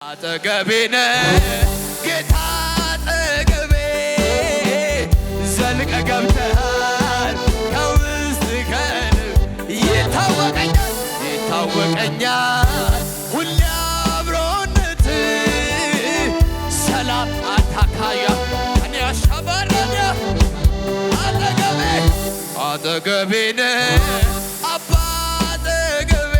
አጠገቤነ ጌታ አጠገቤ ዘልቀ ገብተሃል ከውስጥ ከልብ ይታወቀኛል ሁሌ አብሮነት ሰላም አታካያ እኔ አሻባራዳ አጠገቤነ አባ አጠገቤ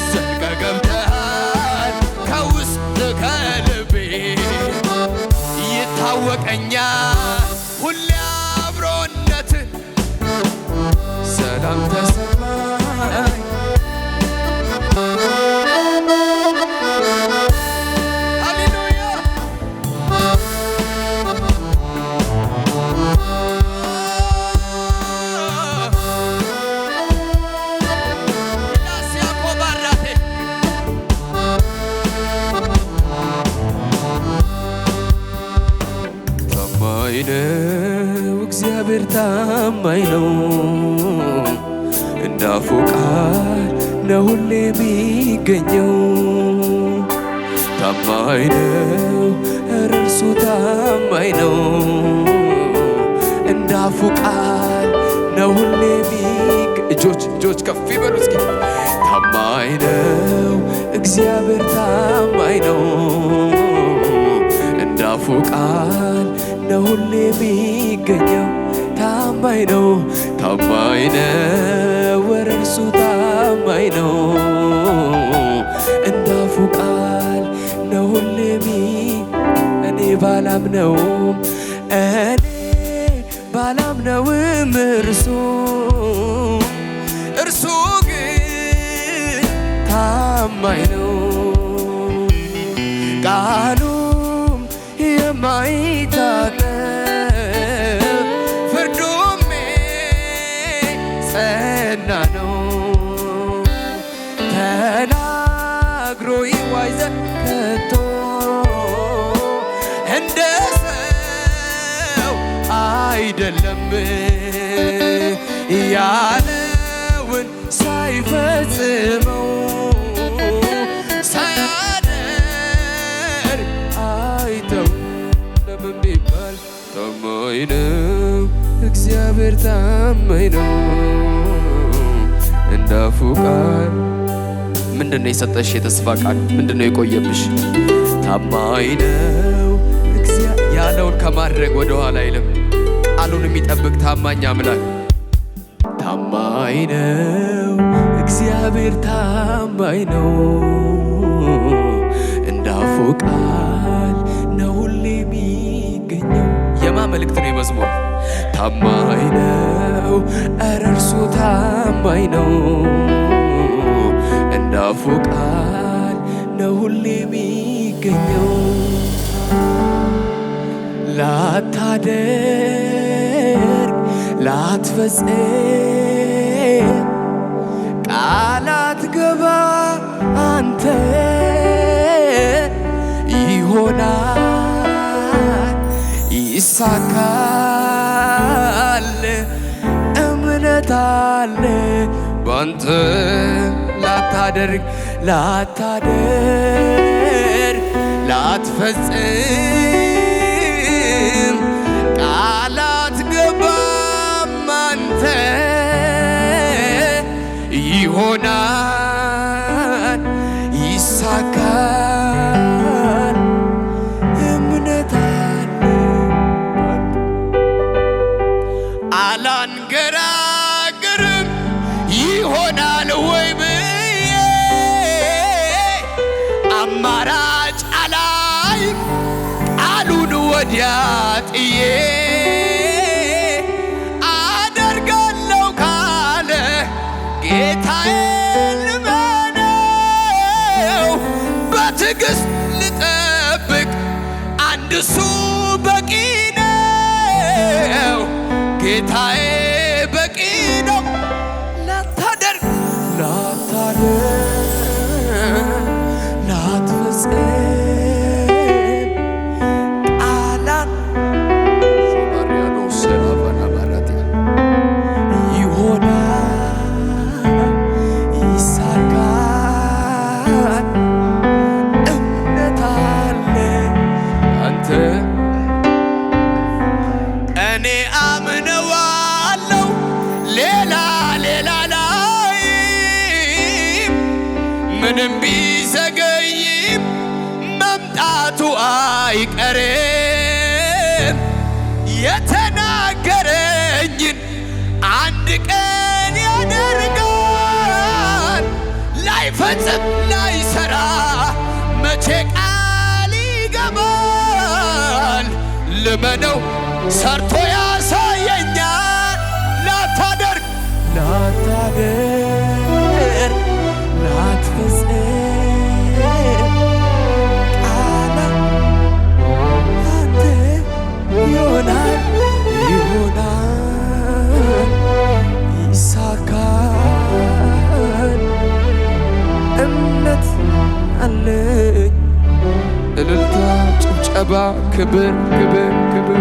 ዘልቀ ገብተሃል ከውስጥ ከልቤ ይታወቀኛል ሁሌ አብሮነት ሰላም ተሰማኝ እግዚአብሔር ታማኝ ነው እንዳፉ ቃል ነው ሁሌ የሚገኘው ታማኝ ነው እርሱ ታማኝ ነው እንዳፉ ቃል ነው ሁሌ እጆች ከፍ ይበሉ እስኪ ታማኝ ነው እግዚአብሔር ታማኝ ነው እንዳፉ ቃል ነው ሁሌ የሚገኘው ታማኝ ነው እርሱ ታማኝ ነው እንዳፉ ቃል ነው ሁሌ እኔ ባላምነውም እርሱ ግን ታማኝ ነው ቃሉም የማይታጠፍ ፍርዱም ጸና ነው ተናግሮ ይዋይዘ ከቶ እንደ ሰው አይደለም ያለውን ሳይፈጽመው ታማኝ ነው እግዚአብሔር ታማኝ ነው እንዳፉ ቃል ምንድነው የሰጠሽ የተስፋ ቃል ምንድነው የቆየብሽ ታማኝ ነው ያለውን ከማድረግ ወደ ኋላ አይልም ቃሉን የሚጠብቅ ታማኝ አምላክ ታማኝ ነው እግዚአብሔር ታማኝ ነው እንዳፉ ቃል ነው ሁሌ የሚገኘው መልእክት ነው የመዝሙር ታማኝ ነው እርሱ ታማኝ ነው እንዳፉ ቃል ነው ሁሌ የሚገኘው ላታደርግ ላትፈጽም ቃላት ገባ አንተ ይሆናል ይሳካል እምነት አለ ባንተ ላታደርግ ላትፈጽም ቃላት ገባም አንተ ይሆናል ይሳካል እምነት አላንገራግርም ይሆናል ወይ ብዬ አማራጭ አላይ ቃሉን ወዲያ ጥዬ አደርጋለሁ ካለ ጌታዬ ልመነው በትዕግስት ልጠብቅ አንድ እሱ በቂ ነው ጌታዬ በቂ ነው ላታደርግ ላትፈጽም ቃላት ሶማሪያኖ ሰላቫና ባራቲያ ይሆናል ይሳካል አይቀርም የተናገረኝን አንድ ቀን ያደርጋል። ላይፈጽም ላይሰራ መቼ ቃል ይገባል። ልመነው ሰርቶ ያሳየኛል። ላታደርግ ላትፈጽም ቃል አንተ ይሆናል ይሳካል። እምነት አለኝ። እልልታ፣ ጭብጨባ፣ ክብር ክብር ክብር።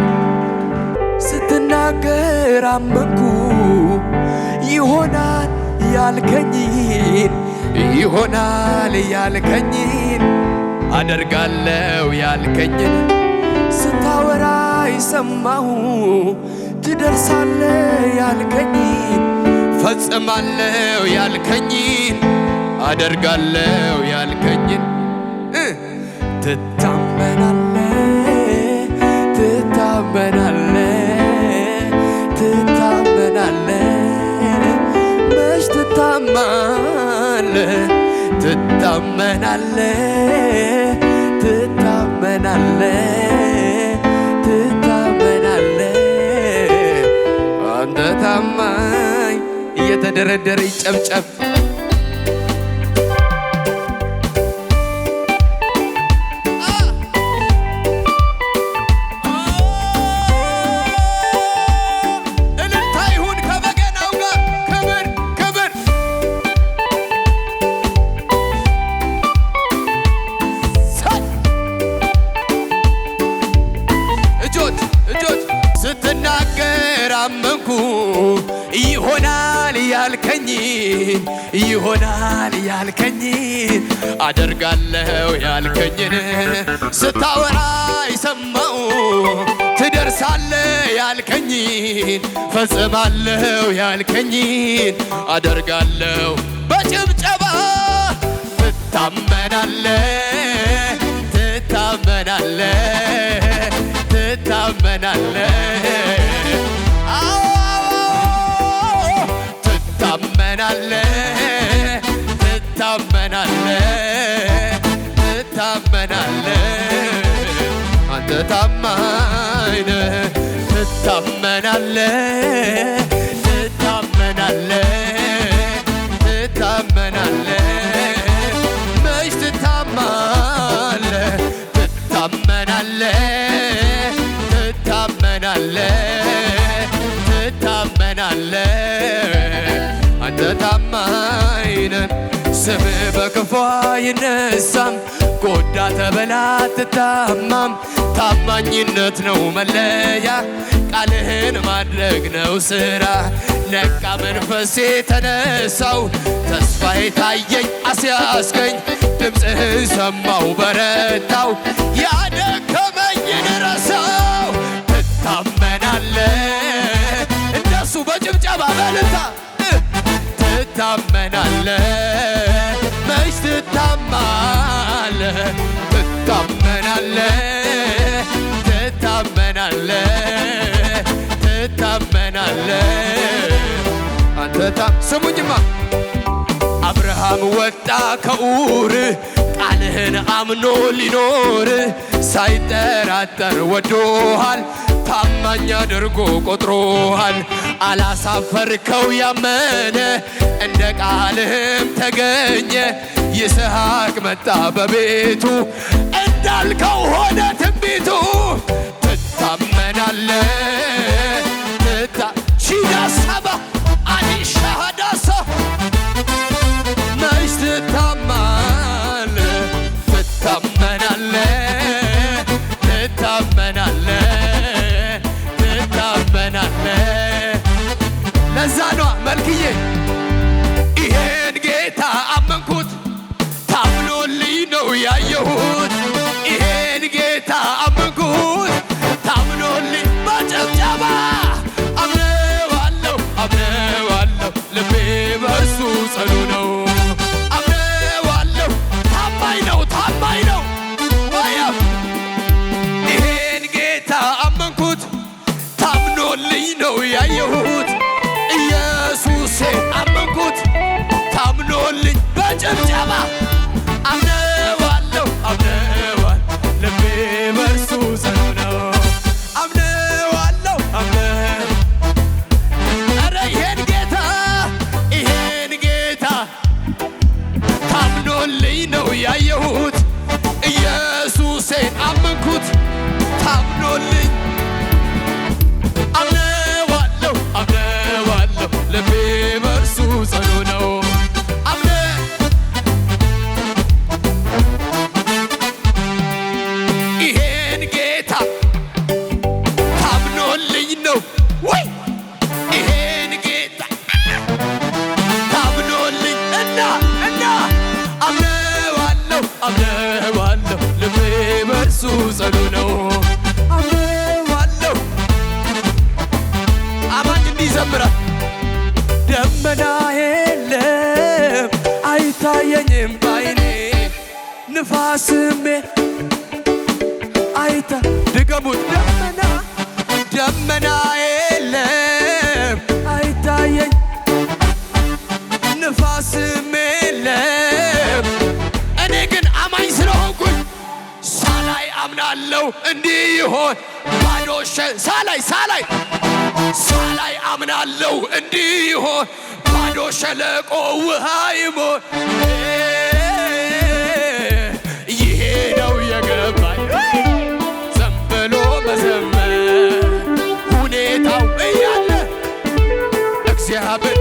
ስትናገር አመንኩ ይሆናል ያልከኝን ይሆናል ያልከኝን አደርጋለሁ ያልከኝን ስታወራ ይሰማሁ ትደርሳለ ያልከኝን ፈጽማለሁ ያልከኝን አደርጋለሁ ያልከኝን ትታመናለ ትታመናለ ትታመናለ መች ትታማለ ትታመናለ ትታመናለ ትታመናለ አንተ ታማኝ። እየተደረደረ ይጨብጨብ። ስትናገር አመንኩ ይሆናል ያልከኝን ይሆናል ያልከኝን አደርጋለሁ ያልከኝን ስታወራ ይሰማው ትደርሳለ ያልከኝን ፈጽማለሁ ያልከኝን አደርጋለሁ። በጭብጨባ ትታመናለ ትታመናለ ትታመናለ ትታመናለ ትታመናለ ትታመናለ አንተ ታማኝ ነህ። ትታመናለ ትታመናለ ትታመናለ መች ትታማለ ትታመናለ ትታመናለ ትታመናለ አንተ ታማኝ ነህ። ስምህ በክፉ አይነሳም፣ ጎዳ ተበላ አትታማም። ታማኝነት ነው መለያ፣ ቃልህን ማድረግ ነው ስራ። ነቃ መንፈሴ ተነሳው፣ ተስፋዬ ታየኝ አስያዝከኝ። ድምፅህን ሰማው በረታው፣ ያደከመኝን ረሳው። ትታመናለ እንደሱ በጭብጨባ በልታ ትታመናለ መች ትታማለ ትታመናለ ትታመናለ ትታመናለ አንተ ስሙኝማ አብርሃም ወጣ ከኡር ቃልህን አምኖ ሊኖር ሳይጠራጠር ወዶሃል፣ ታማኝ አድርጎ ቆጥሮሃል። አላሳፈርከው ያመነ እንደ ቃልህም ተገኘ። ይስሐቅ መጣ በቤቱ እንዳልከው ሆነ ትንቢቱ። ትታመናለ ሺዳሳባ አኒሻሃዳሳ መች ትታማለ ትታመናለ ትታመናለ ትታመናለ ለዛ ነዋ መልክዬ ይሄን ጌታ አመንኩት ታምኖልኝ ነው ያየሁት። ይሄን ጌታ አመንኩት ታምኖልኝ በጭብጨባ አምነዋለሁ አምነዋለሁ ልቤ በሱ ጽኑ ነው። አምነዋለሁ ታማኝ ነው ታማኝ ነው አምነዋለሁ ልቤ በእርሱ ጽኑ ነው። አምነዋለሁ አማኝ እንዲህ ይዘምራል። ደመና የለም አይታየኝም ባይኔ ንፋስም አይታ ድገሙት። ደመና የለም አይታየኝ ንፋስም የለም። እኔ ግን አማኝ ስለሆንኩኝ ሳላይ አምናለሁ እንዲህ ይሆን ባዶሸ ሳላይ አምናለሁ እንዲህ ይሆን ባዶ ሸለቆ ውሃ ይሞን። ይሄ ነው የገባኝ ዝም ብሎ መዘመር ሁኔታው እያለ እግዚአብሔር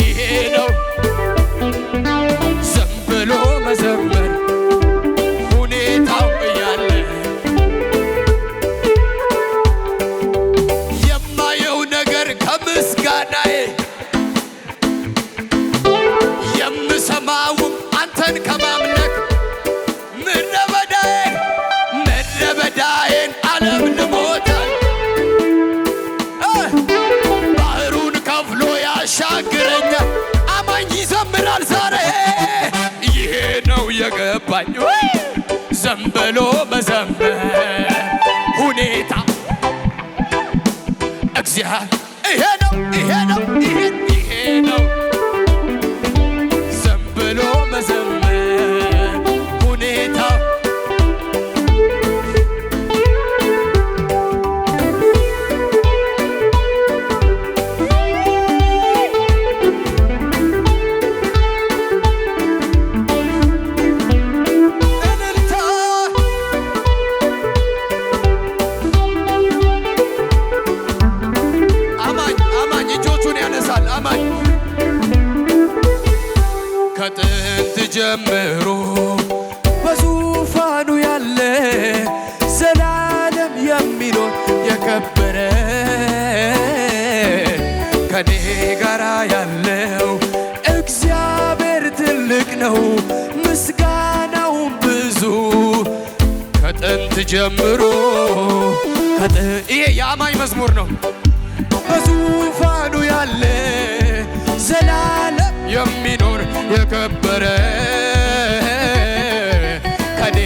ይሄ ነው ዝም ብሎ መዘመር ሁኔታው እያለ የማየው ነገር ከምስጋናዬ የምሰማውም አንተን ከማምለክ ምድረ በዳዬን ዓለም ልሞታል ባህሩን ከፍሎ ያሻግረኛል። አማኝ ይዘምራል ዛሬ ይሄ ነው የገባኝ ዝም ብሎ መዘመር ሁኔታ እግዚአብሔር ይሄ ነው ዝም ብሎ መዘመር ሁኔታ ከጥንት ጀምሮ በዙፋኑ ያለ ዘላለም የሚኖር የከበረ ከኔ ጋራ ያለው እግዚአብሔር ትልቅ ነው ምስጋናውም ብዙ። ከጥንት ጀምሮ ይሄ የአማኝ መዝሙር ነው። በዙፋኑ ያለ ዘላለም የሚኖር የከበረ ከኔ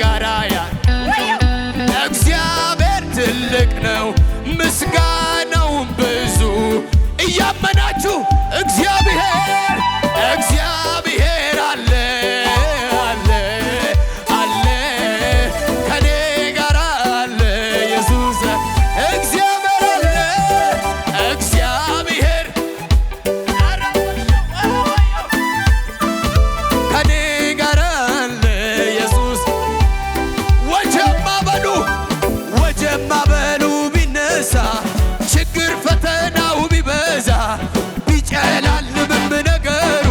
ጋራ እግዚአብሔር ትልቅ ነው ምስጋናውም ብዙ። እያመናችሁ እግዚአብሔር አለ ከኔ ጋራ አለ ኢየሱስ እግዚአብሔር ከኔ ጋራ አለ ኢየሱስ። ወጀማ በሉ ቢነሳ ችግር ፈተናው ቢበዛ ቢጨላልምም ነገሩ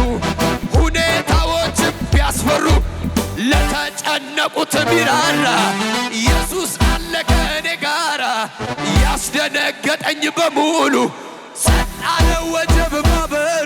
ሁኔታዎችም ቢያስፈሩ ለተጨነቁት ቢራራ ኢየሱስ አለ ከኔ ጋራ። ያስደነገጠኝ በሙሉ ጸጥ አለ ወጀብ ማዕበሉ